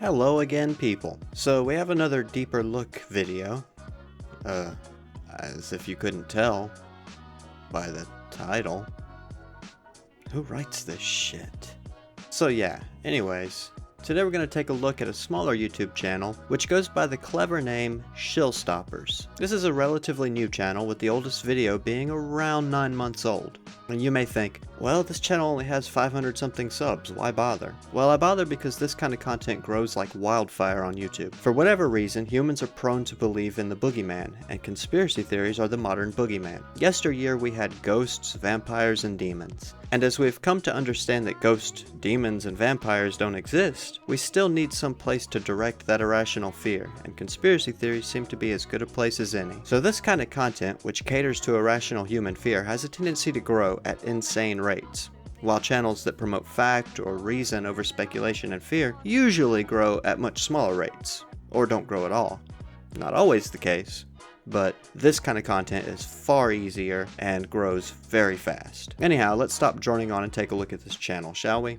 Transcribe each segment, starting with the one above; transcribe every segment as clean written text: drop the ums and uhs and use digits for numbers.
Hello again, people. So we have another deeper look video. As if you couldn't tell by the title. Who writes this shit? So yeah, anyways, today we're going to take a look at a smaller YouTube channel, which goes by the clever name Shill. This is a relatively new channel, with the oldest video being around 9 months old. And you may think, well, this channel only has 500 something subs, why bother? Well, I bother because this kind of content grows like wildfire on YouTube. For whatever reason, humans are prone to believe in the boogeyman, and conspiracy theories are the modern boogeyman. Yesteryear we had ghosts, vampires, and demons. And as we've come to understand that ghosts, demons, and vampires don't exist, we still need some place to direct that irrational fear, and conspiracy theories seem to be as good a place as any. So this kind of content, which caters to irrational human fear, has a tendency to grow at insane rates, while channels that promote fact or reason over speculation and fear usually grow at much smaller rates, or don't grow at all. Not always the case, but this kind of content is far easier and grows very fast. Anyhow, let's stop droning on and take a look at this channel, shall we?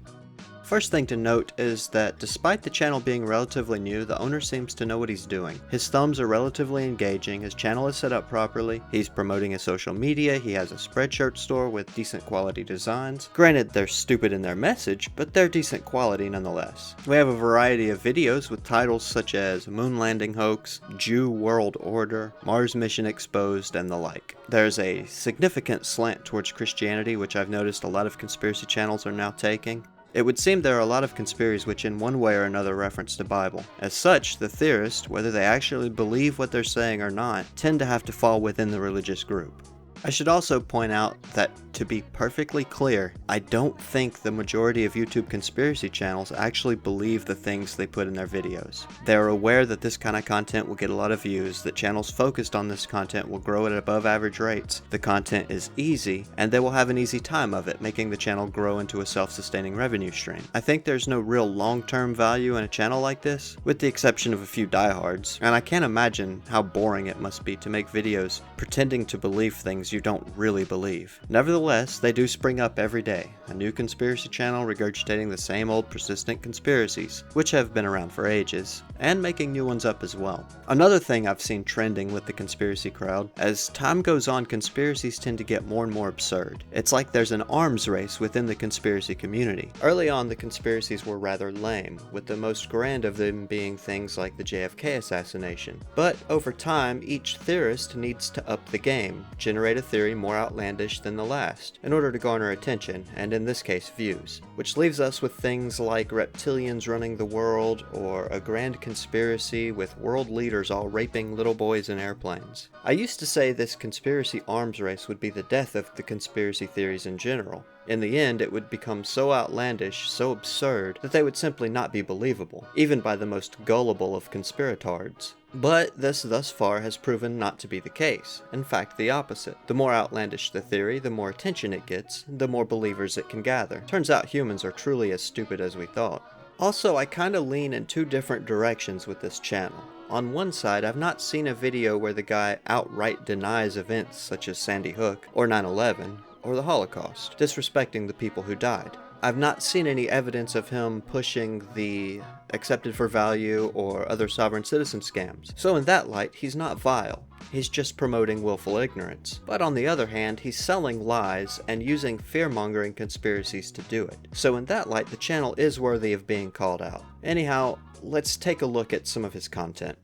First thing to note is that despite the channel being relatively new, the owner seems to know what he's doing. His thumbs are relatively engaging, his channel is set up properly, he's promoting his social media, he has a Spreadshirt store with decent quality designs. Granted, they're stupid in their message, but they're decent quality nonetheless. We have a variety of videos with titles such as Moon Landing Hoax, Jew World Order, Mars Mission Exposed, and the like. There's a significant slant towards Christianity, which I've noticed a lot of conspiracy channels are now taking. It would seem there are a lot of conspiracies which in one way or another reference the Bible. As such, the theorists, whether they actually believe what they're saying or not, tend to have to fall within the religious group. I should also point out that, to be perfectly clear, I don't think the majority of YouTube conspiracy channels actually believe the things they put in their videos. They're aware that this kind of content will get a lot of views, that channels focused on this content will grow at above average rates, the content is easy, and they will have an easy time of it, making the channel grow into a self-sustaining revenue stream. I think there's no real long-term value in a channel like this, with the exception of a few diehards, and I can't imagine how boring it must be to make videos pretending to believe things you don't really believe. Nevertheless, they do spring up every day, a new conspiracy channel regurgitating the same old persistent conspiracies, which have been around for ages, and making new ones up as well. Another thing I've seen trending with the conspiracy crowd, as time goes on, conspiracies tend to get more and more absurd. It's like there's an arms race within the conspiracy community. Early on, the conspiracies were rather lame, with the most grand of them being things like the JFK assassination. But over time, each theorist needs to up the game, generate a theory more outlandish than the last, in order to garner attention, and in this case views, which leaves us with things like reptilians running the world, or a grand conspiracy with world leaders all raping little boys in airplanes. I used to say this conspiracy arms race would be the death of the conspiracy theories in general. In the end, it would become so outlandish, so absurd, that they would simply not be believable, even by the most gullible of conspiratards. But this thus far has proven not to be the case. In fact, the opposite. The more outlandish the theory, the more attention it gets, the more believers it can gather. Turns out humans are truly as stupid as we thought. Also, I kinda lean in two different directions with this channel. On one side, I've not seen a video where the guy outright denies events such as Sandy Hook, or 9/11, or the Holocaust, disrespecting the people who died. I've not seen any evidence of him pushing the accepted for value or other sovereign citizen scams. So in that light, he's not vile. He's just promoting willful ignorance. But on the other hand, he's selling lies and using fear-mongering conspiracies to do it. So in that light, the channel is worthy of being called out. Anyhow, let's take a look at some of his content.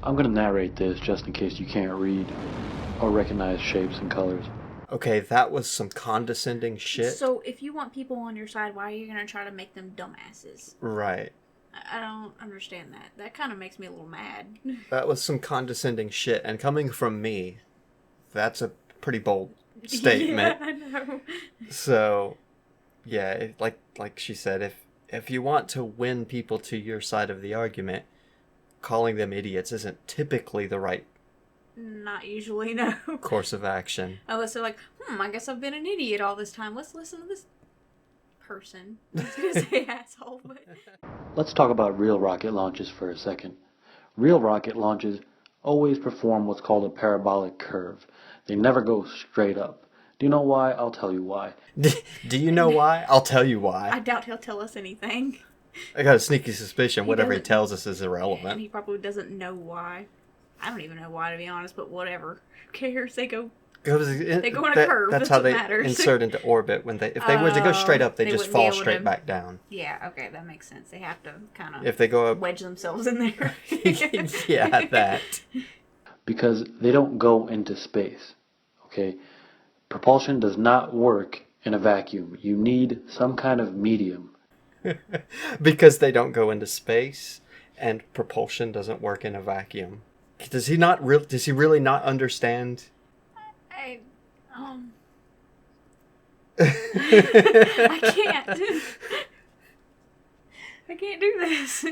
I'm going to narrate this just in case you can't read or recognize shapes and colors. Okay, that was some condescending shit. So if you want people on your side, why are you going to try to make them dumbasses? Right. I don't understand that. That kind of makes me a little mad. That was some condescending shit, and coming from me, that's a pretty bold statement. Yeah, I know. So, yeah, like she said, if you want to win people to your side of the argument, calling them idiots isn't typically the right Not usually, no. course of action. Unless they're like, I guess I've been an idiot all this time. Let's listen to this person. I was going to say asshole, but... Let's talk about real rocket launches for a second. Real rocket launches always perform what's called a parabolic curve. They never go straight up. Do you know why? I'll tell you why. Do you know why? I'll tell you why. I doubt he'll tell us anything. I got a sneaky suspicion whatever he doesn't- tells us is And irrelevant. he probably doesn't know why. I don't even know why, to be honest, but whatever. Who cares? They go They go on a curve, That's that's how what they matters. insert into orbit. If they were to go straight up, they they just wouldn't be fall able straight to- back down. Yeah, okay, that makes sense. They have to kind of If they go up, wedge themselves in there. yeah, that. Because they don't go into space. Okay? Propulsion does not work in a vacuum. You need some kind of medium. Because they don't go into space, and propulsion doesn't work in a vacuum. Does he not? Does he really not understand? I I can't. I can't do this.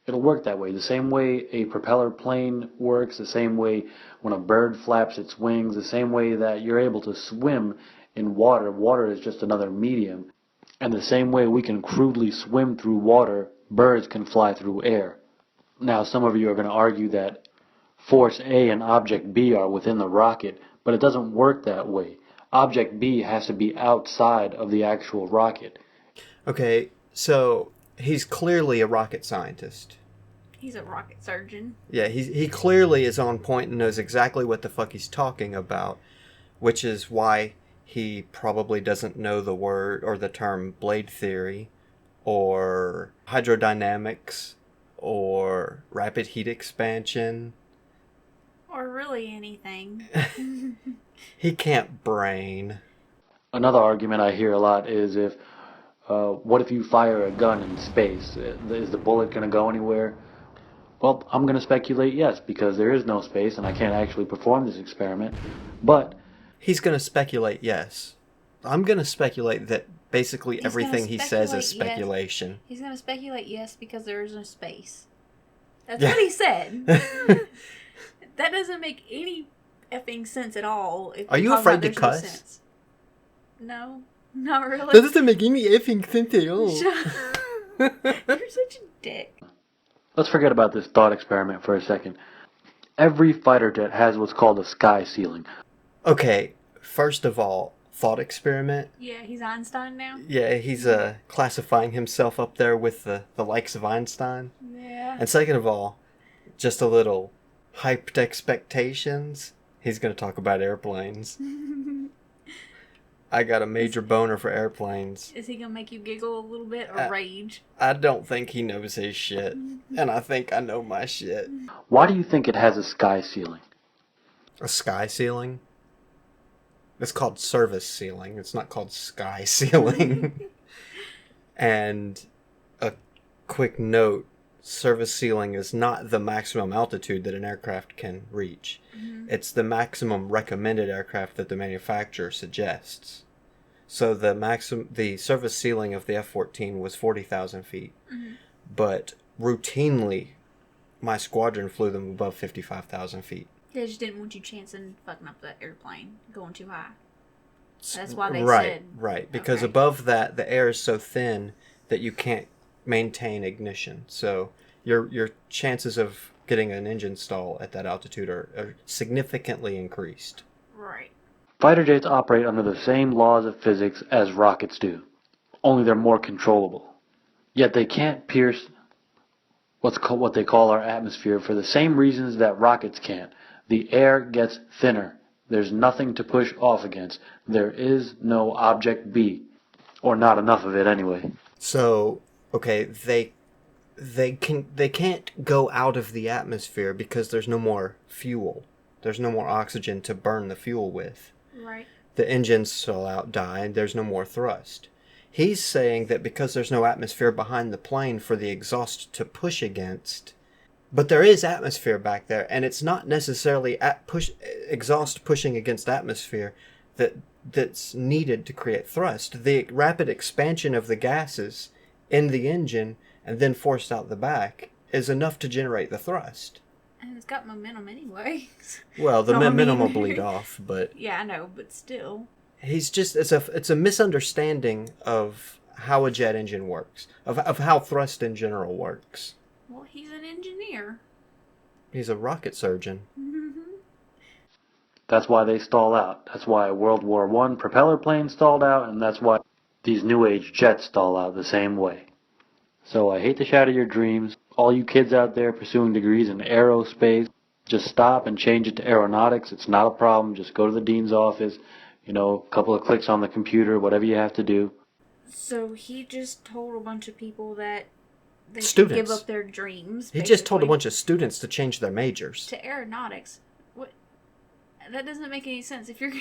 It'll work that way. The same way a propeller plane works, the same way when a bird flaps its wings, the same way that you're able to swim in water. Water is just another medium. And the same way we can crudely swim through water, birds can fly through air. Now, some of you are going to argue that Force A and Object B are within the rocket, but it doesn't work that way. Object B has to be outside of the actual rocket. Okay, so he's clearly a rocket scientist. He's a rocket surgeon. Yeah, he clearly is on point and knows exactly what the fuck he's talking about, which is why he probably doesn't know the word or the term blade theory or hydrodynamics or rapid heat expansion. Or really anything. He can't brain. Another argument I hear a lot is what if you fire a gun in space? Is the bullet going to go anywhere? Well, I'm going to speculate yes, because there is no space and I can't actually perform this experiment. But He's going to speculate yes. I'm going to speculate that basically He's everything gonna he says is speculate yes. speculation. He's going to speculate yes because there is no space. That's Yeah. what he said. That doesn't make any effing sense at all. If Are you're you talking afraid about to there's no cuss? sense. No, not really. That doesn't make any effing sense at all. You're such a dick. let's forget about this thought experiment for a second. Every fighter jet has what's called a sky ceiling. Okay, first of all, thought experiment. Yeah, he's Einstein now. Yeah, he's classifying himself up there with the likes of Einstein. Yeah. And second of all, just a little hyped expectations. He's going to talk about airplanes. I got a major boner for airplanes. Is he gonna make you giggle a little bit or rage? I don't think he knows his shit. And I think I know my shit. Why do you think it has a sky ceiling? A sky ceiling? It's called service ceiling. It's not called sky ceiling. And a quick note, service ceiling is not the maximum altitude that an aircraft can reach. Mm-hmm. It's the maximum recommended aircraft that the manufacturer suggests. So the service ceiling of the F-14 was 40,000 feet. Mm-hmm. But routinely, my squadron flew them above 55,000 feet. They just didn't want you chancing fucking up the airplane going too high. That's why they right, said. Right, because Okay. above that, the air is so thin that you can't maintain ignition. So your chances of getting an engine stall at that altitude are significantly increased. Right. Fighter jets operate under the same laws of physics as rockets do, only they're more controllable. Yet they can't pierce what they call our atmosphere for the same reasons that rockets can't. The air gets thinner. There's nothing to push off against. There is no object B, or not enough of it anyway. So, okay, they can't go out of the atmosphere because there's no more fuel. There's no more oxygen to burn the fuel with. Right. The engines fall out, die, and there's no more thrust. He's saying that because there's no atmosphere behind the plane for the exhaust to push against, but there is atmosphere back there, and it's not necessarily exhaust pushing against atmosphere that's needed to create thrust. The rapid expansion of the gases in the engine and then forced out the back is enough to generate the thrust. And it's got momentum anyway. Well, the No, I momentum will mean- bleed off, but Yeah, I know, but still. he's just it's a misunderstanding of how a jet engine works, of how thrust in general works. Well, he's an engineer. He's a rocket surgeon. That's why they stall out. That's why World War I propeller planes stalled out, and that's why These new age jets stall out the same way. So I hate to shatter your dreams. All you kids out there pursuing degrees in aerospace, just stop and change it to aeronautics. It's not a problem. Just go to the dean's office, a couple of clicks on the computer, whatever you have to do. So he just told a bunch of people that they should Students. give up their dreams. He just told a basically, bunch of students to change their majors. to aeronautics. What? That doesn't make any sense. If you're,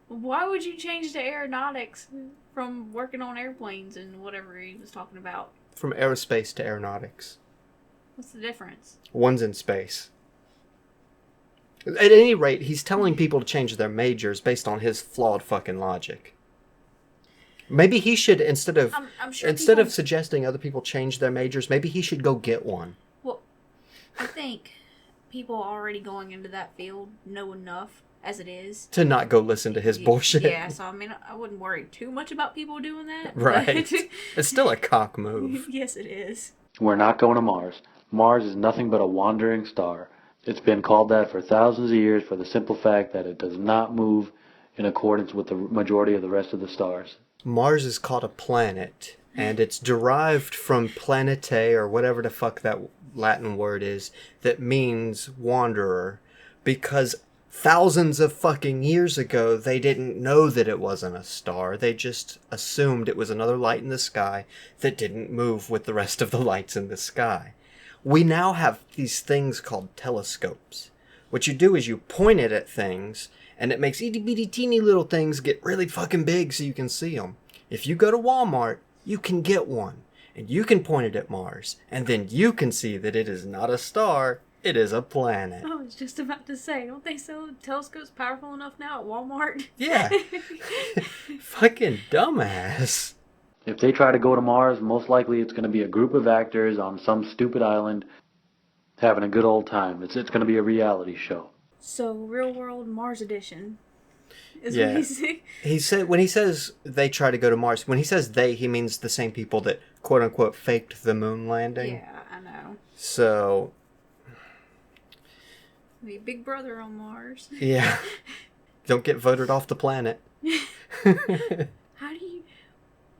why would you change to aeronautics from working on airplanes and whatever he was talking about? From aerospace to aeronautics. What's the difference? One's in space. At any rate, he's telling people to change their majors based on his flawed fucking logic. Maybe he should, instead of I'm sure of suggesting other people change their majors, maybe he should go get one. Well, I think people already going into that field know enough as it is To not go listen to his bullshit. Yeah, so I mean, I wouldn't worry too much about people doing that. Right. but- It's still a cock move. Yes, it is. We're not going to Mars. Mars is nothing but a wandering star. It's been called that for thousands of years for the simple fact that it does not move in accordance with the majority of the rest of the stars. Mars is called a planet, and it's derived from planetae, or whatever the fuck that Latin word is, that means wanderer, because thousands of fucking years ago, they didn't know that it wasn't a star. They just assumed it was another light in the sky that didn't move with the rest of the lights in the sky. We now have these things called telescopes. What you do is you point it at things, and it makes itty bitty teeny little things get really fucking big so you can see them. If you go to Walmart, you can get one, and you can point it at Mars, and then you can see that it is not a star, it is a planet. I was just about to say, don't they sell telescopes powerful enough now at Walmart? Yeah. Fucking dumbass. If they try to go to Mars, most likely it's going to be a group of actors on some stupid island having a good old time. It's going to be a reality show. So, real world Mars edition is Yeah. what he said. He said, when he says they try to go to Mars, when he says they, he means the same people that quote unquote faked the moon landing. Yeah, I know. So, Be Big Brother on Mars. yeah. Don't get voted off the planet.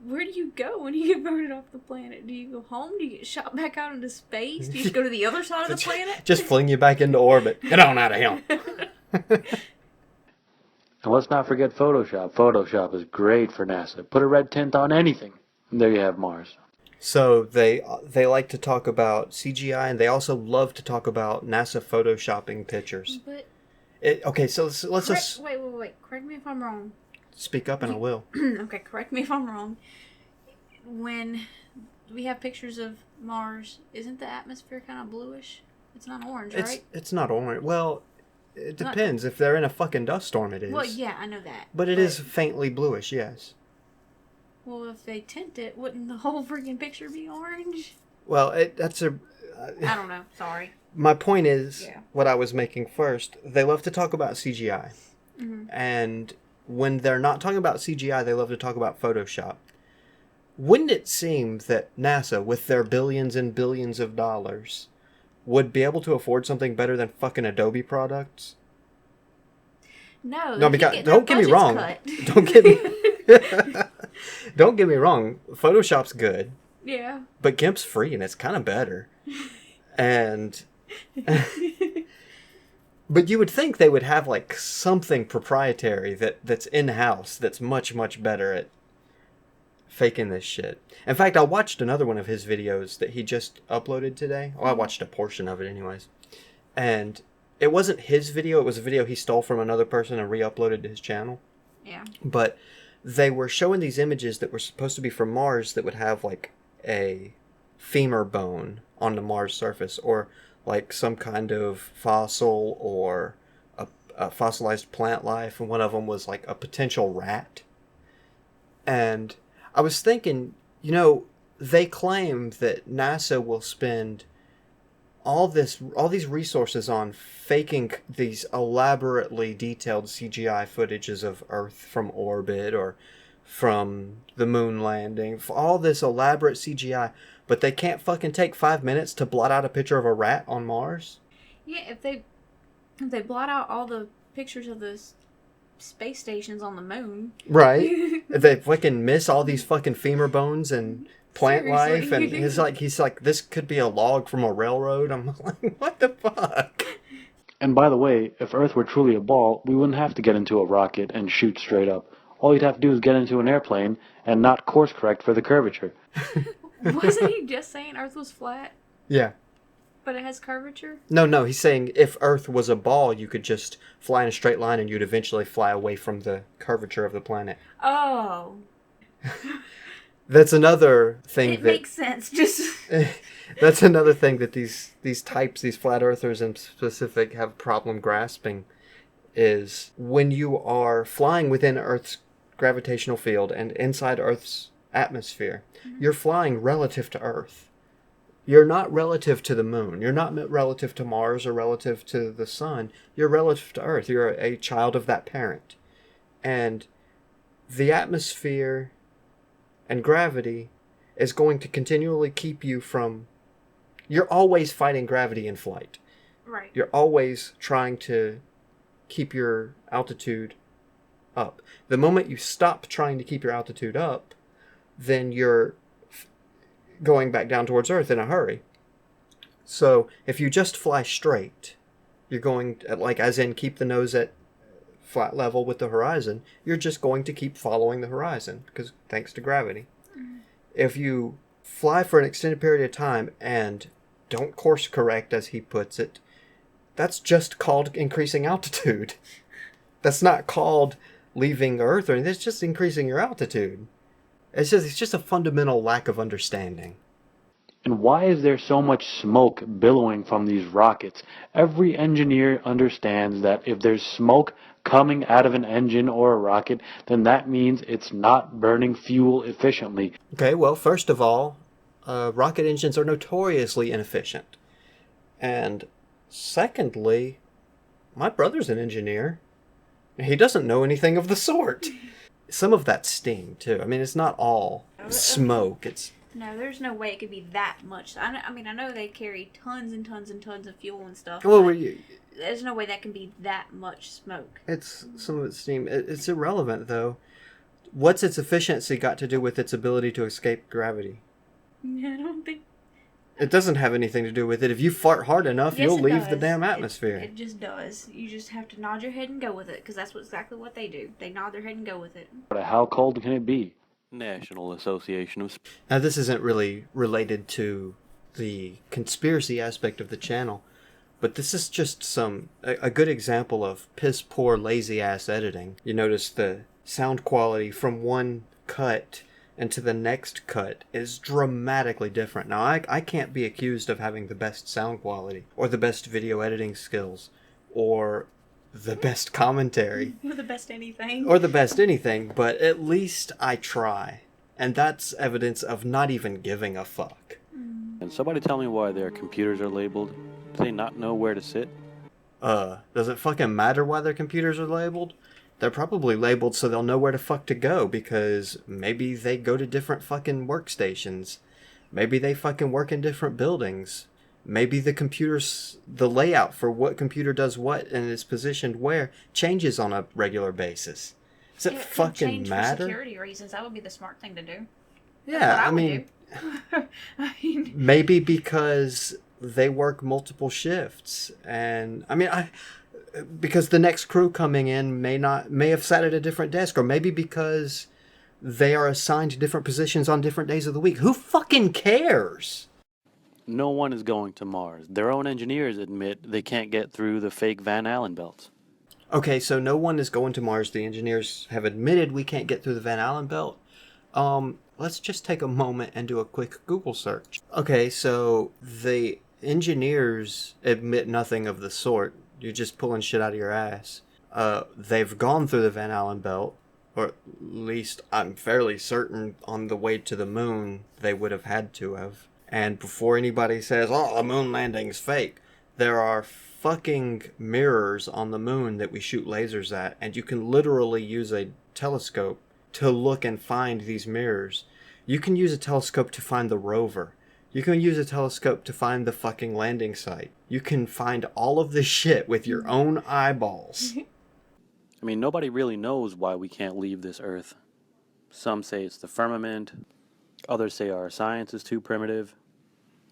Where do you go when you get voted off the planet? Do you go home? Do you get shot back out into space? Do you just go to the other side of the planet? Just fling you back into orbit. Get on out of here. And let's not forget Photoshop. Photoshop is great for NASA. Put a red tint on anything, and there you have Mars. So they like to talk about CGI, and they also love to talk about NASA photoshopping pictures. But Okay, so let's just wait. Correct me if I'm wrong. speak up, and I will. Okay, correct me if I'm wrong. When we have pictures of Mars, isn't the atmosphere kind of bluish? It's not orange, right? It's not orange. Well, it depends. If they're in a fucking dust storm, it is. Well, yeah, I know that. But it is faintly bluish, yes. Well, if they tint it, wouldn't the whole freaking picture be orange? Well, that's a... I don't know. Sorry. My point is, Yeah. what I was making first, they love to talk about CGI. Mm-hmm. And when they're not talking about CGI, they love to talk about Photoshop. Wouldn't it seem that NASA, with their billions and billions of dollars, would be able to afford something better than fucking Adobe products? No, because don't get me wrong. Don't get me Don't get me wrong. Photoshop's good, Yeah. but GIMP's free and it's kind of better. And but you would think they would have like something proprietary that's in-house that's much, much better at faking this shit. In fact, I watched another one of his videos that he just uploaded today. Well, I watched a portion of it anyways. And it wasn't his video, it was a video he stole from another person and re-uploaded to his channel. Yeah. But they were showing these images that were supposed to be from Mars that would have like a femur bone on the Mars surface, or like some kind of fossil, or a fossilized plant life, and one of them was like a potential rat. And I was thinking, they claim that NASA will spend all these resources on faking these elaborately detailed CGI footages of Earth from orbit or from the moon landing, all this elaborate CGI, but they can't fucking take 5 minutes to blot out a picture of a rat on Mars? Yeah, if they blot out all the pictures of the space stations on the moon. Right. They fucking miss all these fucking femur bones and plant life, and he's like, this could be a log from a railroad. I'm like, what the fuck? And by the way, if Earth were truly a ball, we wouldn't have to get into a rocket and shoot straight up. All you'd have to do is get into an airplane and not course correct for the curvature. Wasn't he just saying Earth was flat, Yeah. but it has curvature? No, he's saying if Earth was a ball, you could just fly in a straight line and you'd eventually fly away from the curvature of the planet. Oh. That's another thing It makes sense. Just that's another thing that these flat earthers in specific, have problem grasping, is when you are flying within Earth's gravitational field and inside Earth's atmosphere, you're flying relative to Earth. You're not relative to the moon. You're not relative to Mars or relative to the sun. You're relative to Earth. You're a child of that parent. And the atmosphere and gravity is going to continually keep you from... You're always fighting gravity in flight. right. You're always trying to keep your altitude up. The moment you stop trying to keep your altitude up, then you're going back down towards Earth in a hurry. So if you just fly straight, you're going, like, as in keep the nose at flat level with the horizon, you're just going to keep following the horizon, because thanks to gravity. If you fly for an extended period of time and don't course correct, as he puts it, that's just called increasing altitude. That's not called leaving Earth or anything. It's just increasing your altitude. It's just a fundamental lack of understanding. And why is there so much smoke billowing from these rockets? Every engineer understands that if there's smoke coming out of an engine or a rocket, then that means it's not burning fuel efficiently. Okay, well, first of all, rocket engines are notoriously inefficient. And secondly, my brother's an engineer. He doesn't know anything of the sort. Some of that's steam, too. I mean, it's not all smoke. It's... No, there's no way it could be that much. I mean, I know they carry tons and tons and tons of fuel and stuff. Well, but there's no way that can be that much smoke. it's some of it's steam. It's irrelevant, though. What's its efficiency got to do with its ability to escape gravity? I don't think... It doesn't have anything to do with it. If you fart hard enough, Yes, you'll it leave the does. damn atmosphere. It just does. You just have to nod your head and go with it, because that's exactly what they do. They nod their head and go with it. But how cold can it be? National Association of... Now, this isn't really related to the conspiracy aspect of the channel, but this is just a good example of piss poor, lazy ass editing. You notice the sound quality from one cut and to the next cut is dramatically different. Now, I can't be accused of having the best sound quality, or the best video editing skills, or the best commentary, Or the best anything. or the best anything, but at least I try. And that's evidence of not even giving a fuck. Can somebody tell me why their computers are labeled? Do they not know where to sit? Does it fucking matter why their computers are labeled? They're probably labeled so they'll know where the fuck to go, because maybe they go to different fucking workstations. Maybe they fucking work in different buildings. Maybe the layout for what computer does what and is positioned where changes on a regular basis. Does it could fucking change matter? For security reasons, that would be the smart thing to do. Yeah, I would mean, do. I mean, maybe because they work multiple shifts, and I mean, because the next crew coming in may have sat at a different desk, or maybe because they are assigned different positions on different days of the week. Who fucking cares? No one is going to Mars. Their own engineers admit they can't get through the fake Van Allen belts. Okay, so no one is going to Mars. The engineers have admitted we can't get through the Van Allen belt. Let's just take a moment and do a quick Google search. Okay, so the engineers admit nothing of the sort. You're just pulling shit out of your ass. They've gone through the Van Allen belt, or at least I'm fairly certain on the way to the moon they would have had to have. And before anybody says, oh, the moon landing's fake, there are fucking mirrors on the moon that we shoot lasers at, and you can literally use a telescope to look and find these mirrors. You can use a telescope to find the rover. You can use a telescope to find the fucking landing site. You can find all of this shit with your own eyeballs. I mean, nobody really knows why we can't leave this Earth. Some say it's the firmament. Others say our science is too primitive.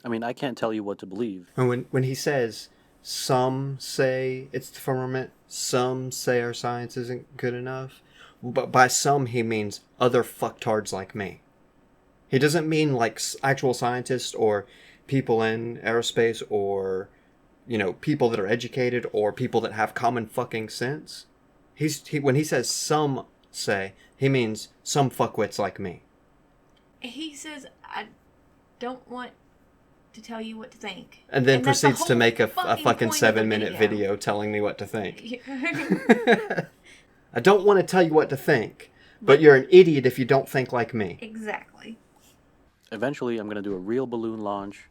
I mean, I can't tell you what to believe. And when he says, some say it's the firmament, some say our science isn't good enough, but by some he means other fucktards like me. He doesn't mean like actual scientists or people in aerospace or, you know, people that are educated or people that have common fucking sense. When he says some say, he means some fuckwits like me. He says, I don't want to tell you what to think. And then that's the proceeds to whole make a fucking fucking point of the 7-minute video telling me what to think. Yeah. I don't want to tell you what to think, but you're an idiot if you don't think like me. Exactly. Eventually, I'm going to do a real balloon launch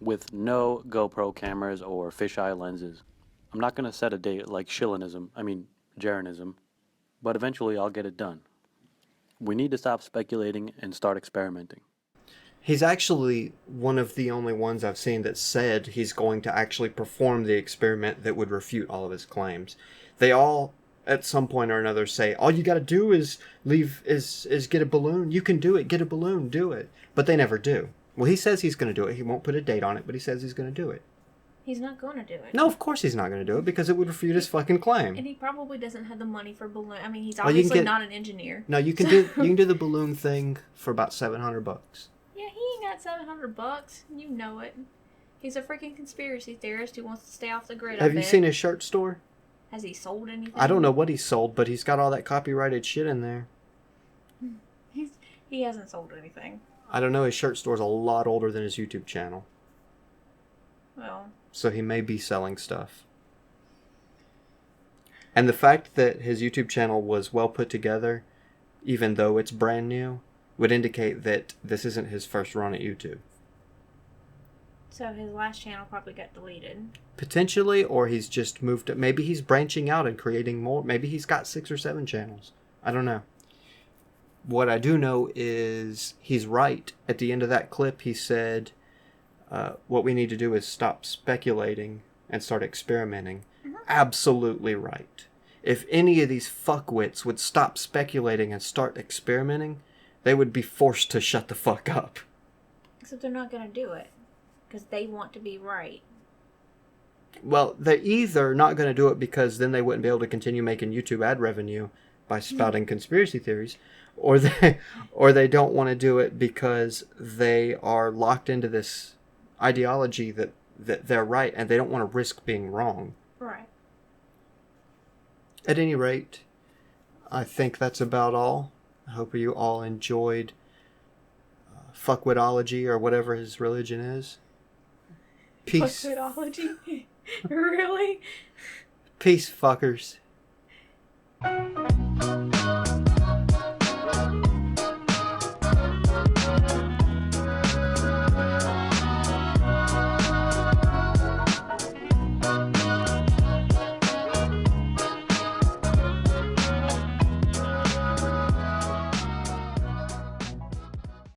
with no GoPro cameras or fisheye lenses. I'm not going to set a date like Jaronism, but eventually I'll get it done. We need to stop speculating and start experimenting. He's actually one of the only ones I've seen that said he's going to actually perform the experiment that would refute all of his claims. They all, at some point or another, say, all you gotta do is get a balloon. You can do it. Get a balloon. Do it. But they never do. Well, he says he's going to do it. He won't put a date on it, but he says he's going to do it. He's not going to do it. No, of course he's not going to do it because it would refute his fucking claim. And he probably doesn't have the money for balloon. I mean, he's Well, you can obviously get- not an engineer. No, you can do the balloon thing for about $700. Yeah, he ain't got $700. You know it. He's a freaking conspiracy theorist who wants to stay off the grid. Have you seen his shirt store? Has he sold anything? I don't know what he sold, but he's got all that copyrighted shit in there. He hasn't sold anything. I don't know, his shirt store's a lot older than his YouTube channel. Well, So he may be selling stuff. And the fact that his YouTube channel was well put together, even though it's brand new, would indicate that this isn't his first run at YouTube. so his last channel probably got deleted. Potentially, or he's just moved. Maybe he's branching out and creating more. Maybe he's got 6 or 7 channels. I don't know. What I do know is he's right. At the end of that clip, he said, what we need to do is stop speculating and start experimenting. Mm-hmm. Absolutely right. If any of these fuckwits would stop speculating and start experimenting, they would be forced to shut the fuck up. Except they're not going to do it. Because they want to be right. Well, they're either not going to do it because then they wouldn't be able to continue making YouTube ad revenue by spouting conspiracy theories, or they don't want to do it because they are locked into this ideology that they're right and they don't want to risk being wrong. Right. At any rate, I think that's about all. I hope you all enjoyed fuckwitology or whatever his religion is. Peace. Fuckology? Really? Peace, fuckers.